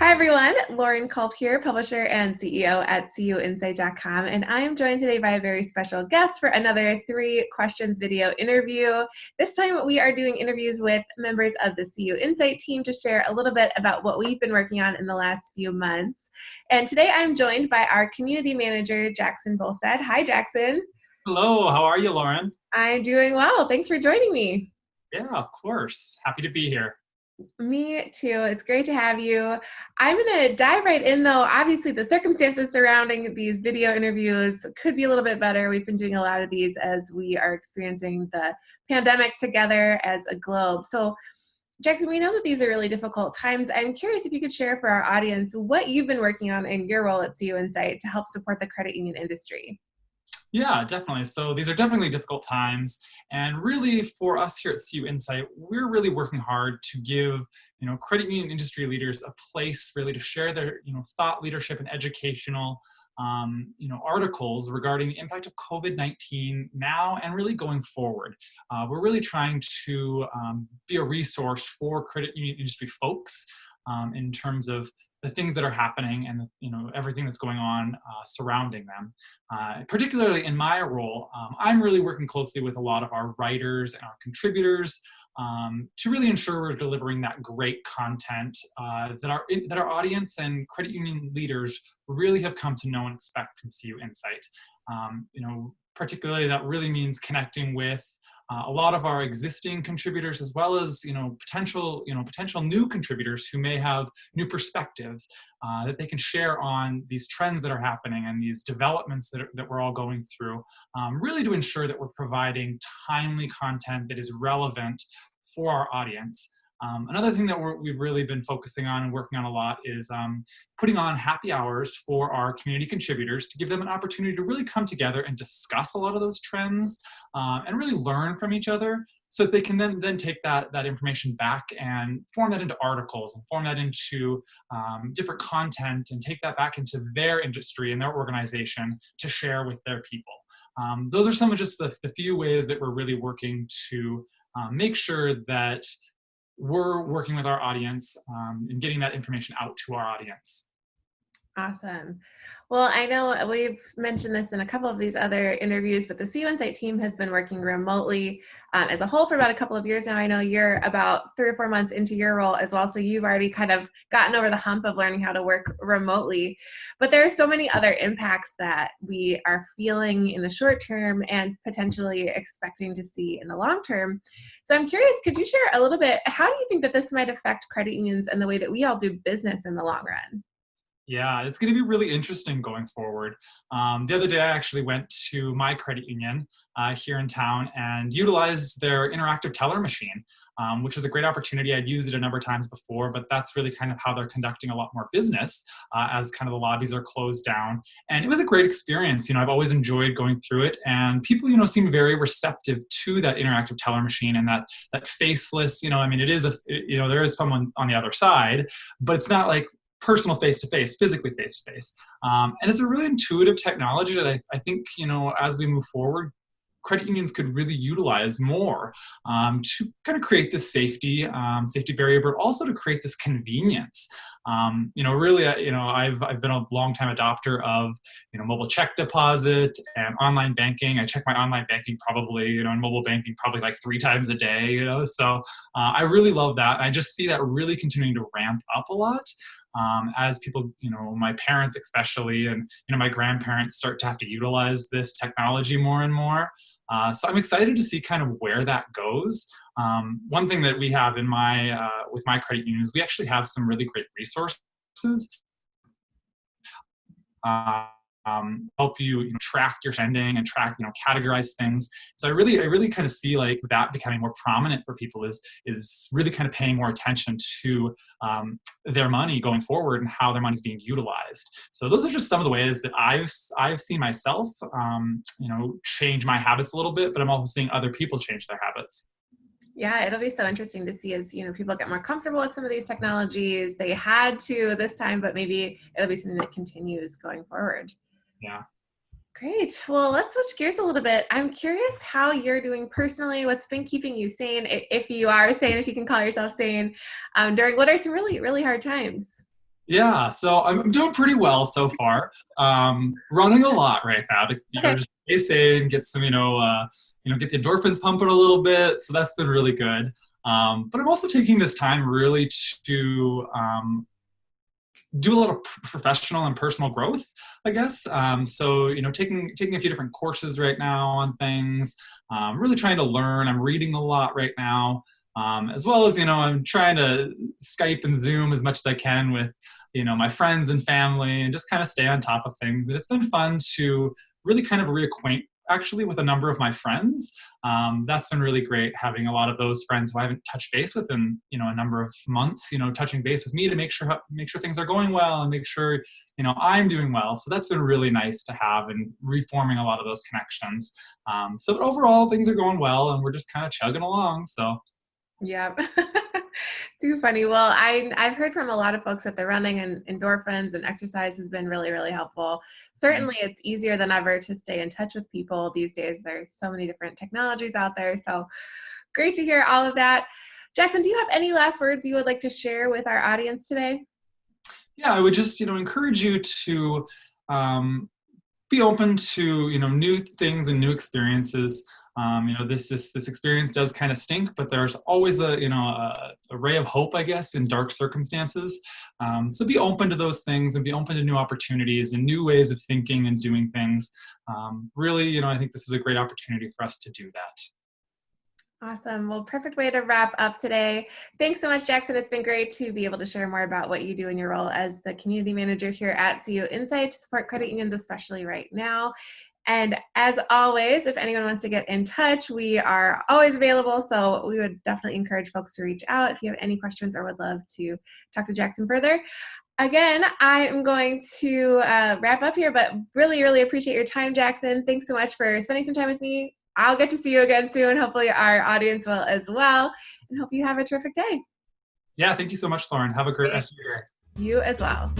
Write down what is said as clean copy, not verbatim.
Hi everyone, Lauren Culp here, publisher and CEO at CUInsight.com, and I am joined today by a very special guest for another 3 questions video interview. This time we are doing interviews with members of the CUInsight team to share a little bit about what we've been working on in the last few months. And today I'm joined by our community manager, Jackson Bolstad. Hi Jackson. Hello, how are you, Lauren? I'm doing well. Thanks for joining me. Yeah, of course. Happy to be here. Me too. It's great to have you. I'm going to dive right in, though. Obviously, the circumstances surrounding these video interviews could be a little bit better. We've been doing a lot of these as we are experiencing the pandemic together as a globe. So, Jackson, we know that these are really difficult times. I'm curious if you could share for our audience what you've been working on in your role at CUInsight to help support the credit union industry. Yeah, definitely. So these are definitely difficult times. And really for us here at CUInsight, we're really working hard to give, credit union industry leaders a place really to share their, thought leadership and educational, articles regarding the impact of COVID-19 now and really going forward. We're really trying to be a resource for credit union industry folks in terms of the things that are happening and everything that's going on surrounding them. Particularly in my role, I'm really working closely with a lot of our writers and our contributors to really ensure we're delivering that great content that our audience and credit union leaders really have come to know and expect from CUInsight. Particularly that really means connecting with a lot of our existing contributors, as well as potential new contributors who may have new perspectives that they can share on these trends that are happening and these developments that we're all going through, really to ensure that we're providing timely content that is relevant for our audience. Another thing that we've really been focusing on and working on a lot is putting on happy hours for our community contributors to give them an opportunity to really come together and discuss a lot of those trends and really learn from each other so that they can then take that information back and form that into articles and form that into different content and take that back into their industry and their organization to share with their people. Those are some of just the few ways that we're really working to make sure that we're working with our audience and getting that information out to our audience. Awesome. Well, I know we've mentioned this in a couple of these other interviews, but the CUInsight team has been working remotely as a whole for about a couple of years now. I know you're about 3 or 4 months into your role as well, so you've already kind of gotten over the hump of learning how to work remotely. But there are so many other impacts that we are feeling in the short term and potentially expecting to see in the long term. So I'm curious, could you share a little bit, how do you think that this might affect credit unions and the way that we all do business in the long run? Yeah, it's going to be really interesting going forward. The other day, I actually went to my credit union here in town and utilized their interactive teller machine, which was a great opportunity. I'd used it a number of times before, but that's really kind of how they're conducting a lot more business as kind of the lobbies are closed down. And it was a great experience. I've always enjoyed going through it, and people, seem very receptive to that interactive teller machine and that faceless. It is there is someone on the other side, but it's not like personal face-to-face, physically face-to-face. And it's a really intuitive technology that I think, as we move forward, credit unions could really utilize more to kind of create this safety barrier, but also to create this convenience. Really, I've been a long-time adopter of, mobile check deposit and online banking. I check my online banking probably, and mobile banking probably like 3 times a day, So I really love that. I just see that really continuing to ramp up a lot. As people, my parents especially, and my grandparents start to have to utilize this technology more and more. So I'm excited to see kind of where that goes. One thing that we have in with my credit union is we actually have some really great resources. Help you, track your spending and track, categorize things. So I really kind of see like that becoming more prominent for people is really kind of paying more attention to their money going forward and how their money is being utilized. So those are just some of the ways that I've seen myself, change my habits a little bit, but I'm also seeing other people change their habits. Yeah, it'll be so interesting to see as, people get more comfortable with some of these technologies. They had to this time, but maybe it'll be something that continues going forward. Yeah. Great. Well, let's switch gears a little bit. I'm curious how you're doing personally. What's been keeping you sane, if you are sane, if you can call yourself sane, during what are some really, really hard times? Yeah, so I'm doing pretty well so far. Running a lot right now to Okay. just stay sane, get some get the endorphins pumping a little bit. So that's been really good. But I'm also taking this time really to do a lot of professional and personal growth, I guess. So taking a few different courses right now on things, really trying to learn. I'm reading a lot right now, as well as I'm trying to Skype and Zoom as much as I can with my friends and family, and just kind of stay on top of things. And it's been fun to really kind of reacquaint actually with a number of my friends. That's been really great, having a lot of those friends who I haven't touched base with in a number of months, touching base with me to make sure things are going well, and make sure I'm doing well. So that's been really nice to have, and reforming a lot of those connections. So overall things are going well, and we're just kind of chugging along. So Yeah. Too funny. Well, I've heard from a lot of folks that the running and endorphins and exercise has been really, really helpful. Certainly it's easier than ever to stay in touch with people these days. There's so many different technologies out there. So great to hear all of that. Jackson, do you have any last words you would like to share with our audience today? yeah, I would just encourage you to be open to new things and new experiences. This experience does kind of stink, but there's always a ray of hope, I guess, in dark circumstances. So be open to those things, and be open to new opportunities and new ways of thinking and doing things. Really, I think this is a great opportunity for us to do that. Awesome. Well, perfect way to wrap up today. Thanks so much, Jackson. It's been great to be able to share more about what you do in your role as the community manager here at CUInsight to support credit unions, especially right now. And as always, if anyone wants to get in touch, we are always available. So we would definitely encourage folks to reach out if you have any questions or would love to talk to Jackson further. Again, I am going to wrap up here, but really, really appreciate your time, Jackson. Thanks so much for spending some time with me. I'll get to see you again soon. Hopefully our audience will as well. And hope you have a terrific day. Yeah, thank you so much, Lauren. Have a great rest of your day. You as well.